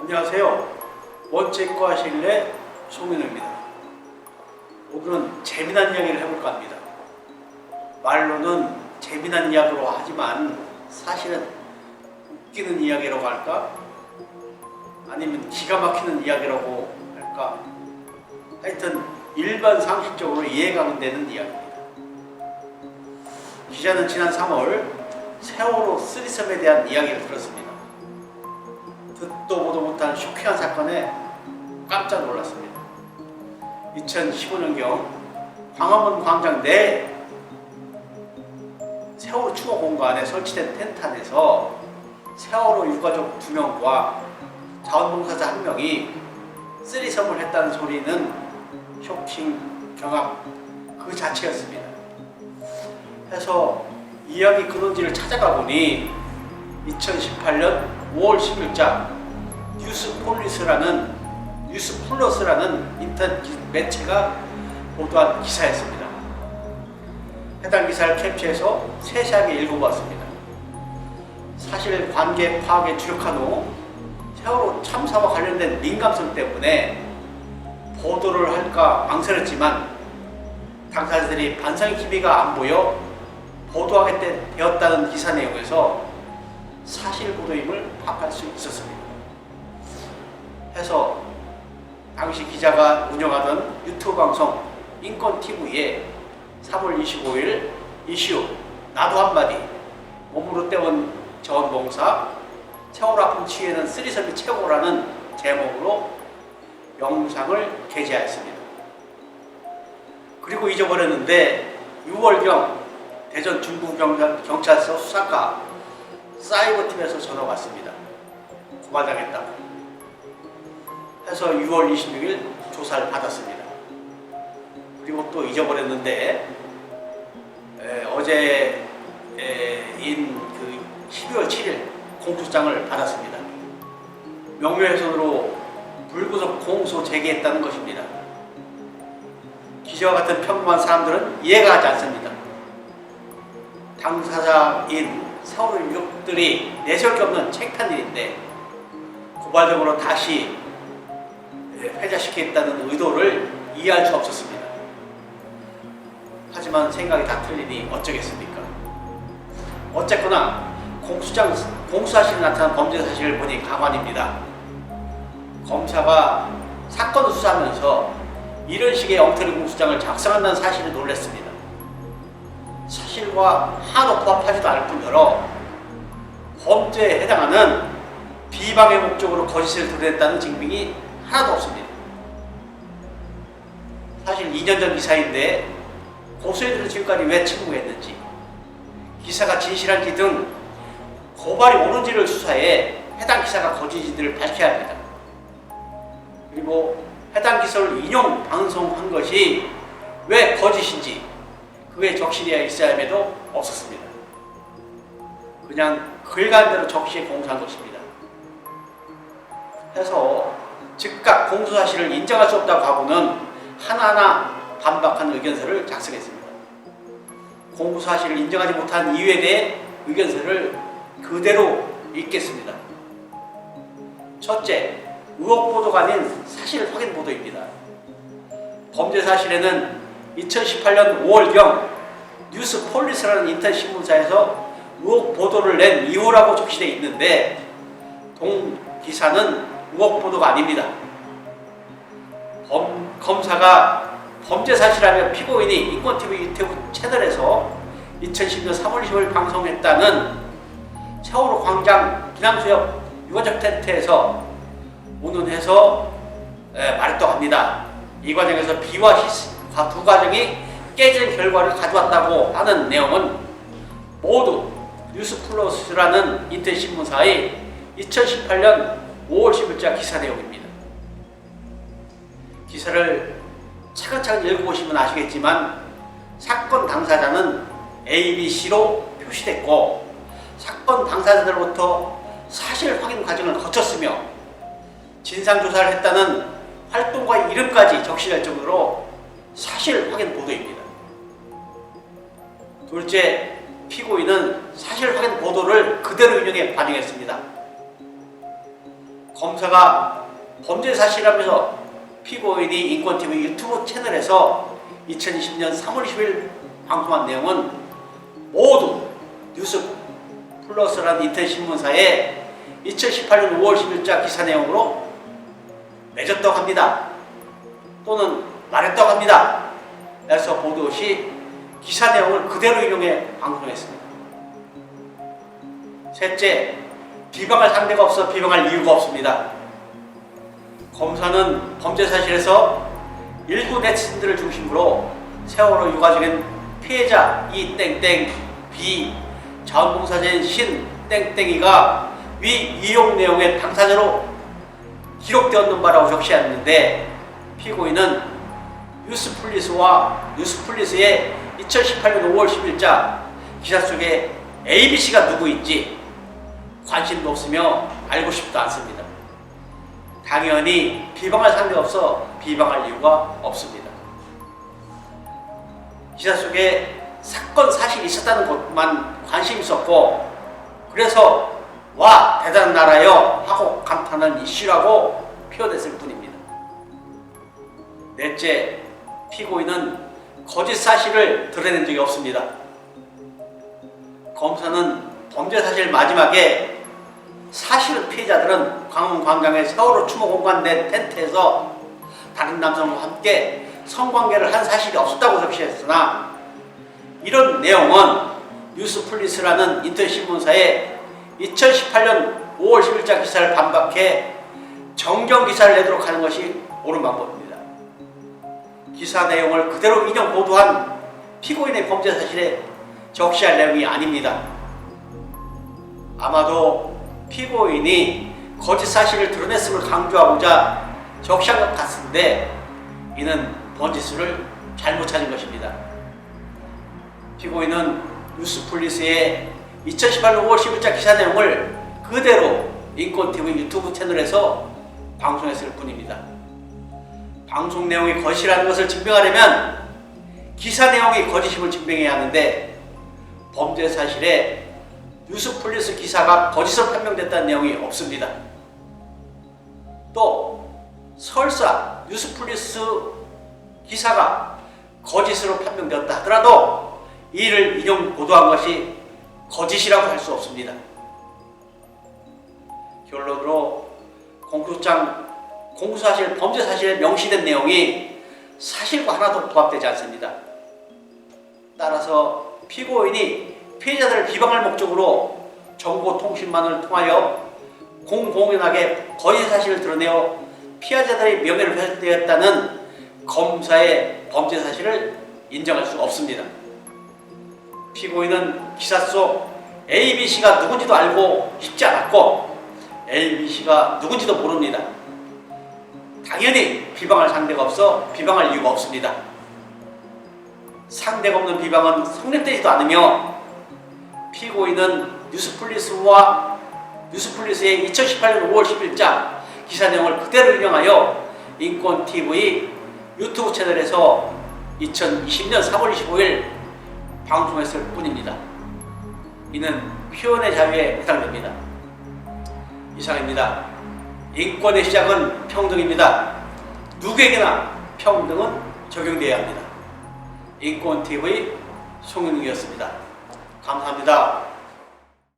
안녕하세요. 원칙과 신뢰 송민호입니다. 오늘은 재미난 이야기를 해볼까 합니다. 말로는 재미난 이야기로 하지만 사실은 웃기는 이야기라고 할까? 아니면 기가 막히는 이야기라고 할까? 하여튼 일반 상식적으로 이해가 안 되는 이야기입니다. 기자는 지난 3월 세월호 쓰리섬에 대한 이야기를 들었습니다. 듣도 보도 못한 쇼킹한 사건에 깜짝 놀랐습니다. 2015년경 광화문 광장 내 세월호 추모 공간에 설치된 텐트 안에서 세월호 유가족 2명과 자원봉사자 1명이 쓰리섬을 했다는 소리는 쇼킹, 경악 그 자체였습니다. 해서 이야기 근원지를 찾아가 보니 2018년 5월 10일자 뉴스플러스라는 인터넷 매체가 보도한 기사였습니다. 해당 기사를 캡처해서 세세하게 읽어보았습니다. 사실관계 파악에 주력한 후 세월호 참사와 관련된 민감성 때문에 보도를 할까 망설였지만 당사자들이 반성의 기미가 안 보여 보도하게 되었다는 기사 내용에서 사실 보도임을 파악할 수 있었습니다. 해서 당시 기자가 운영하던 유튜브 방송 인권TV에 3월 25일 이슈 나도 한마디 몸으로 때운 자원봉사 세월호 아픔 치유에는 쓰리섬이 최고라는 제목으로 영상을 게재하였습니다. 그리고 잊어버렸는데 6월경 대전 중부경찰서 수사과 사이버팀에서 전화가 왔습니다. 고발당했다고 해서 6월 26일 조사를 받았습니다. 그리고 또 잊어버렸는데 어제 인 12월 7일 공소장을 받았습니다. 명예훼손으로 불구속 공소 제기했다는 것입니다. 기자와 같은 평범한 사람들은 이해가 가지 않습니다. 당사자인 세월호 유족들이 내세울 게 없는 창피한 일인데 고발적으로 다시 회자시키겠다는 의도를 이해할 수 없었습니다. 하지만 생각이 다 틀리니 어쩌겠습니까? 어쨌거나 공수사실에 나타난 범죄 사실을 보니 가관입니다. 검사가 사건을 수사하면서 이런 식의 엉터리 공수장을 작성한다는 사실에 놀랐습니다. 사실과 하나도 부합하지도 않을 뿐더러 범죄에 해당하는 비방의 목적으로 거짓을 드러냈다는 증빙이 하나도 없습니다. 사실 2년 전 기사인데 고소해들은 지금까지 왜 침묵했는지, 기사가 진실한지 등 고발이 옳은지를 수사해 해당 기사가 거짓인지를 밝혀야 합니다. 그리고 해당 기사를 인용 방송한 것이 왜 거짓인지 그게 적시되어 있어야 함에도 없었습니다. 그냥 글간대로 적시에 공소한 것입니다. 해서 즉각 공소사실을 인정할 수 없다고 하고는 하나하나 반박하는 의견서를 작성했습니다. 공소사실을 인정하지 못한 이유에 대해 의견서를 그대로 읽겠습니다. 첫째, 의혹 보도가 아닌 사실 확인 보도입니다. 범죄 사실에는 2018년 5월경 뉴스폴리스라는 인터넷 신문사에서 의혹 보도를 낸 이후라고 적시되어 있는데 동 기사는 의혹 보도가 아닙니다. 검사가 범죄 사실하며 피고인이 인권TV 유튜브 채널에서 2010년 3월 20일 방송했다는 세월호 광장 기남수역 유가족 텐트에서 운운해서 말했다고 합니다. 이 과정에서 B와 두 과정이 깨진 결과를 가져왔다고 하는 내용은 모두 뉴스플러스라는 인터넷 신문사의 2018년 5월 10일자 기사 내용입니다. 기사를 차근차근 읽어보시면 아시겠지만 사건 당사자는 A, B, C로 표시됐고 사건 당사자들로부터 사실 확인 과정을 거쳤으며 진상조사를 했다는 활동가 이름까지 적시될 정도로 사실 확인 보도입니다. 둘째, 피고인은 사실 확인 보도를 그대로 인용해 반영했습니다. 검사가 범죄 사실이라면서 피고인이 인권TV 유튜브 채널에서 2020년 3월 20일 방송한 내용은 모두 뉴스플러스라는 인터넷 신문사의 2018년 5월 10일자 기사 내용으로 맺었다고 합니다. 또는 말했다고 합니다. 그래서 보도 시 기사 내용을 그대로 인용해 방송했습니다. 셋째, 비방할 상대가 없어 비방할 이유가 없습니다. 검사는 범죄 사실에서 일부 네티즌들을 중심으로 세월호 유가족인 피해자 이 땡땡 B 자원봉사자인 신 땡땡이가 위 이용 내용의 당사자로 기록되었는 바라고 적시했는데, 피고인은 뉴스플리스의 2018년 5월 10일자 기사 속에 ABC가 누구인지 관심도 없으며 알고 싶지도 않습니다. 당연히 비방할 상대가 없어 비방할 이유가 없습니다. 기사 속에 사건 사실이 있었다는 것만 관심이 있었고, 그래서 와 대단한 나라요 하고 감탄한 이슈라고 표현했을 뿐입니다. 넷째, 피고인은 거짓 사실을 드러낸 적이 없습니다. 검사는 범죄 사실 마지막에 사실은 피해자들은 광화문 광장의 세월호 추모 공간 내 텐트에서 다른 남성과 함께 성관계를 한 사실이 없었다고 적시했으나, 이런 내용은 뉴스플리스라는 인터넷 신문사의 2018년 5월 10일자 기사를 반박해 정정 기사를 내도록 하는 것이 옳은 방법입니다. 기사 내용을 그대로 인용 보도한 피고인의 범죄 사실에 적시할 내용이 아닙니다. 아마도 피고인이 거짓 사실을 드러냈음을 강조하고자 적시한 것 같은데, 이는 번지수를 잘못 찾은 것입니다. 피고인은 뉴스플리스의 2018년 5월 10일자 기사 내용을 그대로 인권TV 유튜브 채널에서 방송했을 뿐입니다. 방송 내용이 거짓이라는 것을 증명하려면 기사 내용이 거짓임을 증명해야 하는데, 범죄 사실에 뉴스플리스 기사가 거짓으로 판명됐다는 내용이 없습니다. 또 설사 뉴스플리스 기사가 거짓으로 판명되었다 하더라도 이를 인용 보도한 것이 거짓이라고 할 수 없습니다. 결론으로 공소사실, 범죄 사실에 명시된 내용이 사실과 하나도 부합되지 않습니다. 따라서 피고인이 피해자들을 비방할 목적으로 정보통신망을 통하여 공공연하게 거짓 사실을 드러내어 피해자들의 명예를 훼손되었다는 검사의 범죄 사실을 인정할 수 없습니다. 피고인은 기사 속 ABC가 누군지도 알고 싶지 않았고 ABC가 누군지도 모릅니다. 당연히 비방할 상대가 없어 비방할 이유가 없습니다. 상대가 없는 비방은 성립되지도 않으며, 피고인은 뉴스플리스의 2018년 5월 10일자 기사 내용을 그대로 인용하여 인권TV 유튜브 채널에서 2020년 3월 25일 방송했을 뿐입니다. 이는 표현의 자유에 해당됩니다. 이상입니다. 인권의 시작은 평등입니다. 누구에게나 평등은 적용되어야 합니다. 인권TV 송윤웅이었습니다. 감사합니다.